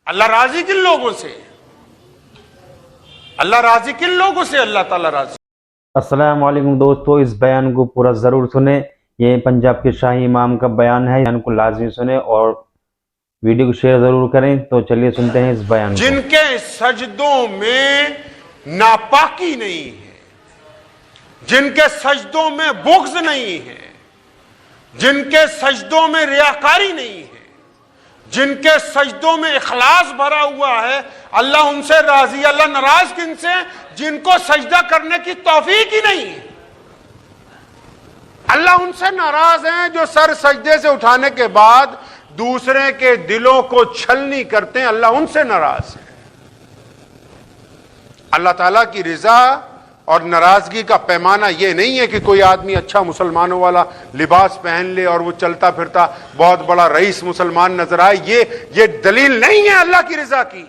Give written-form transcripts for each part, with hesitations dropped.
اللہ راضی کن لوگوں سے؟ اللہ راضی کن لوگوں سے؟ اللہ تعالیٰ راضی۔ السلام علیکم دوستو، اس بیان کو پورا ضرور سنیں۔ یہ پنجاب کے شاہی امام کا بیان ہے، بیان کو لازمی سنیں اور ویڈیو کو شیئر ضرور کریں۔ تو چلیے سنتے ہیں اس بیان کو۔ جن کے سجدوں میں ناپاکی نہیں ہے، جن کے سجدوں میں بغض نہیں ہے، جن کے سجدوں میں ریاکاری نہیں ہے، جن کے سجدوں میں اخلاص بھرا ہوا ہے، اللہ ان سے راضی۔ اللہ ناراض کن سے؟ جن کو سجدہ کرنے کی توفیق ہی نہیں ہے۔ اللہ ان سے ناراض ہیں جو سر سجدے سے اٹھانے کے بعد دوسرے کے دلوں کو چھلنی کرتے ہیں، اللہ ان سے ناراض ہے۔ اللہ تعالیٰ کی رضا اور ناراضگی کا پیمانہ یہ نہیں ہے کہ کوئی آدمی اچھا مسلمانوں والا لباس پہن لے اور وہ چلتا پھرتا بہت بڑا رئیس مسلمان نظر آئے۔ یہ دلیل نہیں ہے اللہ کی رضا کی۔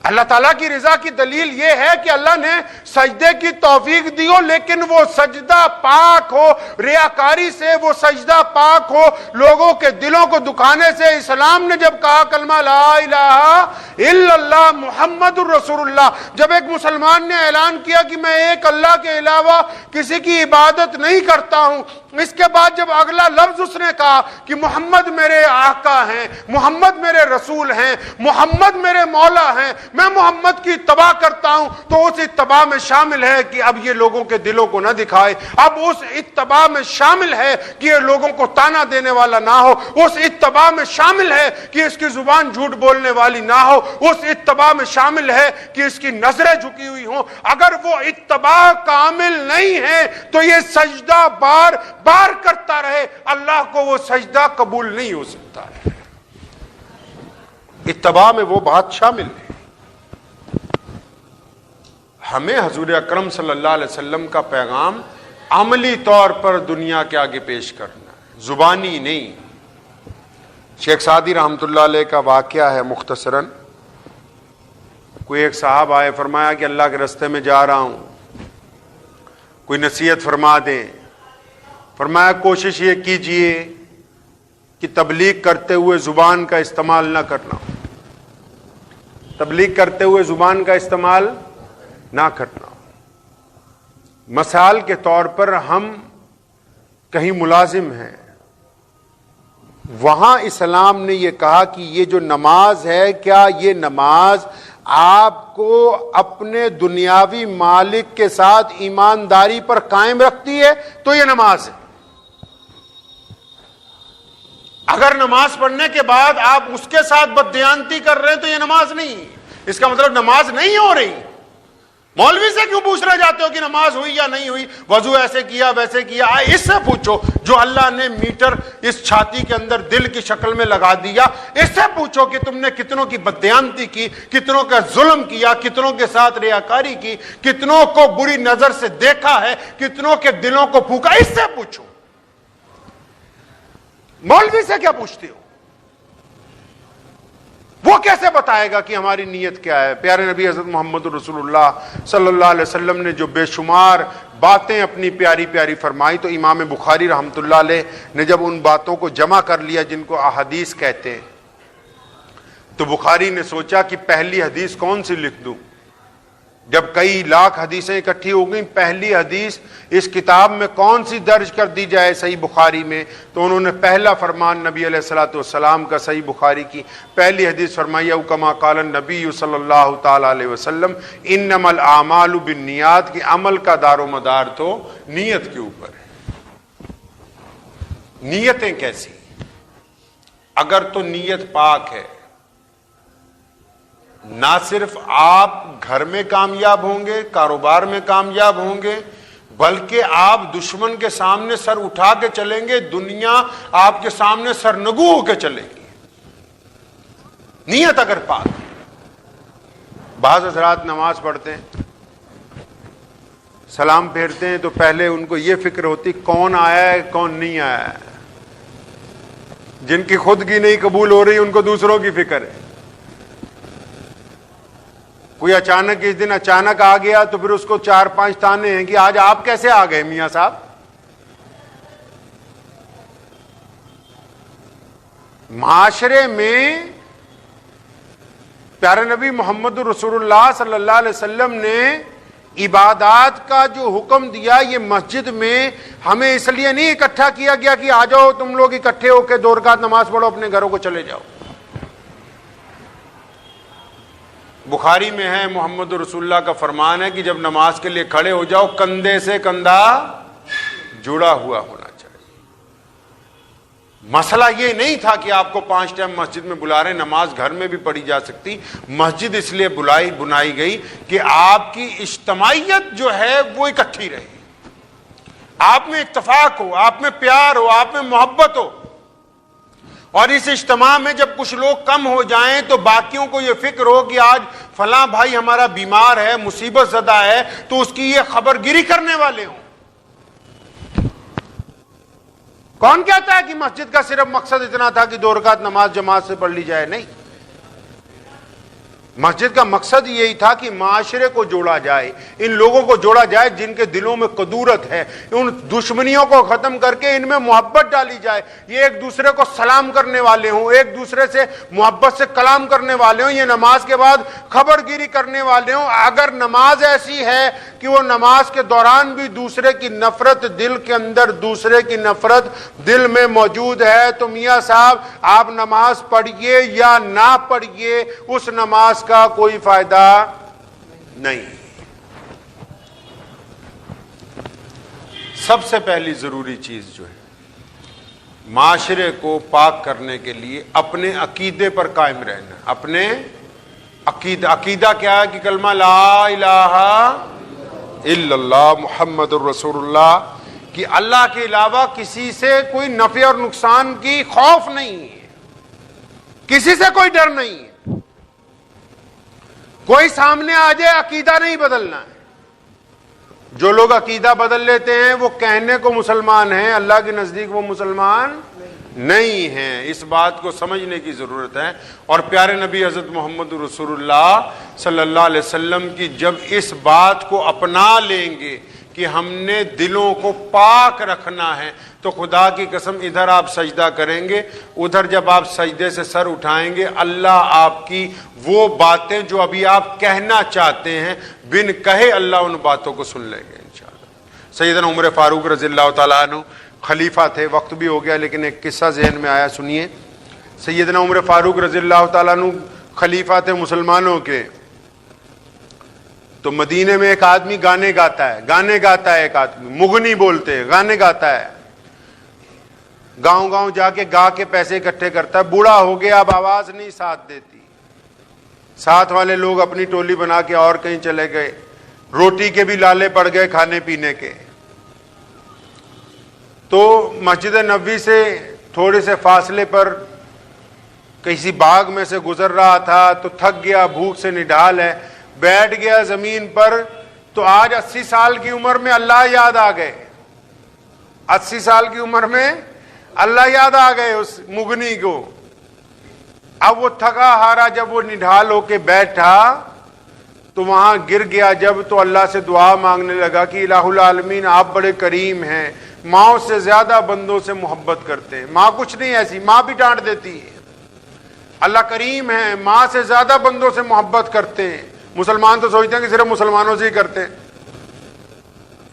اللہ تعالیٰ کی رضا کی دلیل یہ ہے کہ اللہ نے سجدے کی توفیق دی ہو، لیکن وہ سجدہ پاک ہو، ریاکاری سے وہ سجدہ پاک ہو، لوگوں کے دلوں کو دکھانے سے۔ اسلام نے جب کہا کلمہ لا الہ الا اللہ محمد الرسول اللہ، جب ایک مسلمان نے اعلان کیا کہ میں ایک اللہ کے علاوہ کسی کی عبادت نہیں کرتا ہوں، اس کے بعد جب اگلا لفظ اس نے کہا کہ محمد میرے آقا ہیں، محمد میرے رسول ہیں، محمد میرے مولا ہیں، میں محمد کی اتباع کرتا ہوں، تو اس اتباع میں شامل ہے کہ اب یہ لوگوں کے دلوں کو نہ دکھائے۔ اب اس اتباع میں شامل ہے کہ یہ لوگوں کو تانا دینے والا نہ ہو۔ اس اتباع میں شامل ہے کہ اس کی زبان جھوٹ بولنے والی نہ ہو۔ اس اتباع میں شامل ہے کہ اس کی نظریں جھکی ہوئی ہوں۔ اگر وہ اتباع کامل نہیں ہے تو یہ سجدہ بار بار کرتا رہے، اللہ کو وہ سجدہ قبول نہیں ہو سکتا ہے۔ اتباع میں وہ بات شامل ہے۔ ہمیں حضور اکرم صلی اللہ علیہ وسلم کا پیغام عملی طور پر دنیا کے آگے پیش کرنا ہے، زبانی نہیں۔ شیخ سعدی رحمۃ اللہ علیہ کا واقعہ ہے مختصراً۔ کوئی ایک صاحب آئے، فرمایا کہ اللہ کے راستے میں جا رہا ہوں، کوئی نصیحت فرما دیں۔ فرمایا کوشش یہ کیجئے کہ تبلیغ کرتے ہوئے زبان کا استعمال نہ کرنا، تبلیغ کرتے ہوئے زبان کا استعمال نہ کرنا۔ مثال کے طور پر ہم کہیں ملازم ہیں، وہاں اسلام نے یہ کہا کہ یہ جو نماز ہے، کیا یہ نماز آپ کو اپنے دنیاوی مالک کے ساتھ ایمانداری پر قائم رکھتی ہے؟ تو یہ نماز ہے۔ اگر نماز پڑھنے کے بعد آپ اس کے ساتھ بددیانتی کر رہے ہیں تو یہ نماز نہیں ہے۔ اس کا مطلب نماز نہیں ہو رہی۔ مولوی سے کیوں پوچھ رہے جاتے ہو کہ نماز ہوئی یا نہیں ہوئی؟ وضو ایسے کیا ویسے کیا، اس سے پوچھو جو اللہ نے میٹر اس چھاتی کے اندر دل کی شکل میں لگا دیا۔ اس سے پوچھو کہ تم نے کتنوں کی بددیانتی کی، کتنوں کا ظلم کیا، کتنوں کے ساتھ ریاکاری کی، کتنوں کو بری نظر سے دیکھا ہے، کتنوں کے دلوں کو پھونکا۔ اس سے پوچھو، مولوی سے کیا پوچھتے ہو؟ وہ کیسے بتائے گا کہ ہماری نیت کیا ہے؟ پیارے نبی حضرت محمد رسول اللہ صلی اللہ علیہ وسلم نے جو بے شمار باتیں اپنی پیاری پیاری فرمائی، تو امام بخاری رحمۃ اللہ علیہ نے جب ان باتوں کو جمع کر لیا جن کو احادیث کہتے ہیں، تو بخاری نے سوچا کہ پہلی حدیث کون سی لکھ دوں۔ جب کئی لاکھ حدیثیں اکٹھی ہو گئیں، پہلی حدیث اس کتاب میں کون سی درج کر دی جائے صحیح بخاری میں؟ تو انہوں نے پہلا فرمان نبی علیہ الصلوۃ والسلام کا صحیح بخاری کی پہلی حدیث فرمائی، او کما قال النبی صلی اللہ تعالی علیہ وسلم انما الاعمال بالنیات، کہ عمل کا دار و مدار تو نیت کے اوپر ہے۔ نیتیں کیسی؟ اگر تو نیت پاک ہے، نہ صرف آپ گھر میں کامیاب ہوں گے، کاروبار میں کامیاب ہوں گے، بلکہ آپ دشمن کے سامنے سر اٹھا کے چلیں گے، دنیا آپ کے سامنے سرنگو ہو کے چلے گی۔ نیت اگر پاک ہے۔ بعض حضرات نماز پڑھتے ہیں، سلام پھیرتے ہیں تو پہلے ان کو یہ فکر ہوتی کون آیا ہے کون نہیں آیا ہے۔ جن کی خود کی نہیں قبول ہو رہی ان کو دوسروں کی فکر ہے۔ کوئی اچانک اس دن اچانک آ گیا تو پھر اس کو 4-5 تانے ہیں کہ آج آپ کیسے آ گئے میاں صاحب۔ معاشرے میں پیارے نبی محمد رسول اللہ صلی اللہ علیہ وسلم نے عبادات کا جو حکم دیا، یہ مسجد میں ہمیں اس لیے نہیں اکٹھا کیا گیا کہ آ جاؤ تم لوگ اکٹھے ہو کے 2 رکعت نماز پڑھو اپنے گھروں کو چلے جاؤ۔ بخاری میں ہے، محمد رسول اللہ کا فرمان ہے کہ جب نماز کے لیے کھڑے ہو جاؤ کندھے سے کندھا جڑا ہوا ہونا چاہیے۔ مسئلہ یہ نہیں تھا کہ آپ کو 5 ٹائم مسجد میں بلا رہے ہیں، نماز گھر میں بھی پڑھی جا سکتی۔ مسجد اس لیے بنائی گئی کہ آپ کی اجتماعیت جو ہے وہ اکٹھی رہے، آپ میں اتفاق ہو، آپ میں پیار ہو، آپ میں محبت ہو۔ اور اس اجتماع میں جب کچھ لوگ کم ہو جائیں تو باقیوں کو یہ فکر ہو کہ آج فلاں بھائی ہمارا بیمار ہے، مصیبت زدہ ہے، تو اس کی یہ خبر گیری کرنے والے ہوں۔ کون کہتا ہے کہ مسجد کا صرف مقصد اتنا تھا کہ 2 رکعت نماز جماعت سے پڑھ لی جائے؟ نہیں، مسجد کا مقصد یہی تھا کہ معاشرے کو جوڑا جائے، ان لوگوں کو جوڑا جائے جن کے دلوں میں قدورت ہے، ان دشمنیوں کو ختم کر کے ان میں محبت ڈالی جائے، یہ ایک دوسرے کو سلام کرنے والے ہوں، ایک دوسرے سے محبت سے کلام کرنے والے ہوں، یہ نماز کے بعد خبر گیری کرنے والے ہوں۔ اگر نماز ایسی ہے کہ وہ نماز کے دوران بھی دوسرے کی نفرت دل کے اندر، دوسرے کی نفرت دل میں موجود ہے، تو میاں صاحب آپ نماز پڑھیے یا نہ پڑھیے، اس نماز کا کوئی فائدہ نہیں۔ سب سے پہلی ضروری چیز جو ہے معاشرے کو پاک کرنے کے لیے اپنے عقیدے پر قائم رہنا۔ اپنے عقیدہ کیا ہے؟ کہ کلمہ لا الہ الا اللہ محمد الرسول اللہ، کہ اللہ کے علاوہ کسی سے کوئی نفع اور نقصان کی خوف نہیں ہے، کسی سے کوئی ڈر نہیں ہے، کوئی سامنے آ جائے عقیدہ نہیں بدلنا ہے۔ جو لوگ عقیدہ بدل لیتے ہیں وہ کہنے کو مسلمان ہیں، اللہ کے نزدیک وہ مسلمان نہیں ہیں۔ اس بات کو سمجھنے کی ضرورت ہے۔ اور پیارے نبی حضرت محمد رسول اللہ صلی اللہ علیہ وسلم کی جب اس بات کو اپنا لیں گے کہ ہم نے دلوں کو پاک رکھنا ہے، تو خدا کی قسم ادھر آپ سجدہ کریں گے، ادھر جب آپ سجدے سے سر اٹھائیں گے، اللہ آپ کی وہ باتیں جو ابھی آپ کہنا چاہتے ہیں بن کہے اللہ ان باتوں کو سن لیں گے انشاءاللہ۔ سیدنا عمر فاروق رضی اللہ تعالیٰ عنہ خلیفہ تھے، وقت بھی ہو گیا لیکن ایک قصہ ذہن میں آیا، سنیے۔ سیدنا عمر فاروق رضی اللہ تعالیٰ عنہ خلیفہ تھے مسلمانوں کے۔ تو مدینے میں ایک آدمی گانے گاتا ہے، ایک آدمی مغنی بولتے ہیں، گانے گاتا ہے، گاؤں گاؤں جا کے گا کے پیسے اکٹھے کرتا ہے، بوڑھا ہو گیا اب آواز نہیں ساتھ دیتی، ساتھ والے لوگ اپنی ٹولی بنا کے اور کہیں چلے گئے، روٹی کے بھی لالے پڑ گئے کھانے پینے کے۔ تو مسجد نبوی سے تھوڑے سے فاصلے پر کسی باغ میں سے گزر رہا تھا، تو تھک گیا، بھوک سے نڈھال ہے، بیٹھ گیا زمین پر۔ تو آج 80 سال کی عمر میں اللہ یاد آ گئے، 80 سال کی عمر میں اللہ یاد آ گئے اس مغنی کو۔ اب وہ تھکا ہارا جب وہ نڈھال ہو کے بیٹھا تو وہاں گر گیا جب، تو اللہ سے دعا مانگنے لگا کہ الہ العالمین آپ بڑے کریم ہیں، ماؤں سے زیادہ بندوں سے محبت کرتے ہیں، ماں کچھ نہیں ایسی، ماں بھی ڈانٹ دیتی ہے، اللہ کریم ہے، ماں سے زیادہ بندوں سے محبت کرتے ہیں۔ مسلمان تو سوچتے ہیں کہ صرف مسلمانوں سے ہی کرتے ہیں،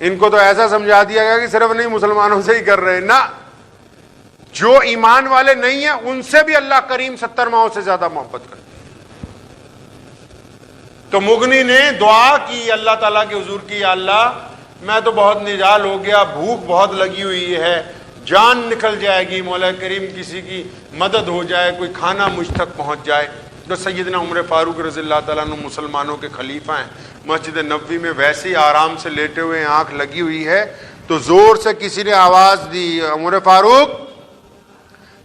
ان کو تو ایسا سمجھا دیا گیا کہ صرف نہیں مسلمانوں سے ہی کر رہے ہیں، نہ، جو ایمان والے نہیں ہیں ان سے بھی اللہ کریم 70 ماؤں سے زیادہ محبت کرتے ہیں۔ تو مغنی نے دعا کی اللہ تعالیٰ کے حضور کی، یا اللہ میں تو بہت نڈھال ہو گیا، بھوک بہت لگی ہوئی ہے، جان نکل جائے گی، مولا کریم کسی کی مدد ہو جائے، کوئی کھانا مجھ تک پہنچ جائے۔ تو سیدنا عمر فاروق رضی اللہ تعالیٰ عنہ مسلمانوں کے خلیفہ ہیں، مسجد نبوی میں ویسے ہی آرام سے لیٹے ہوئے، آنکھ لگی ہوئی ہے، تو زور سے کسی نے آواز دی، عمر فاروق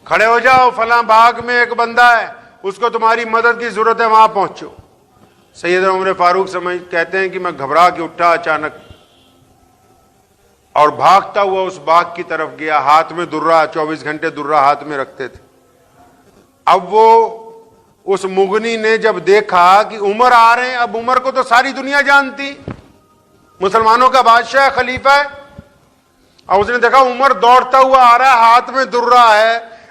کھڑے ہو جاؤ، فلاں باغ میں ایک بندہ ہے، اس کو تمہاری مدد کی ضرورت ہے، وہاں پہنچو۔ سیدنا عمر فاروق کہتے ہیں کہ میں گھبرا کے اٹھا اچانک اور بھاگتا ہوا اس باغ کی طرف گیا، ہاتھ میں درہ، 24 گھنٹے درہ ہاتھ میں رکھتے تھے۔ اب وہ اس مغنی نے جب دیکھا کہ عمر آ رہے ہیں، اب عمر کو تو ساری دنیا جانتی، مسلمانوں کا بادشاہ ہے، خلیفہ ہے، اور اس نے دیکھا عمر دوڑتا ہوا آ رہا ہے، ہاتھ میں درہ ہے،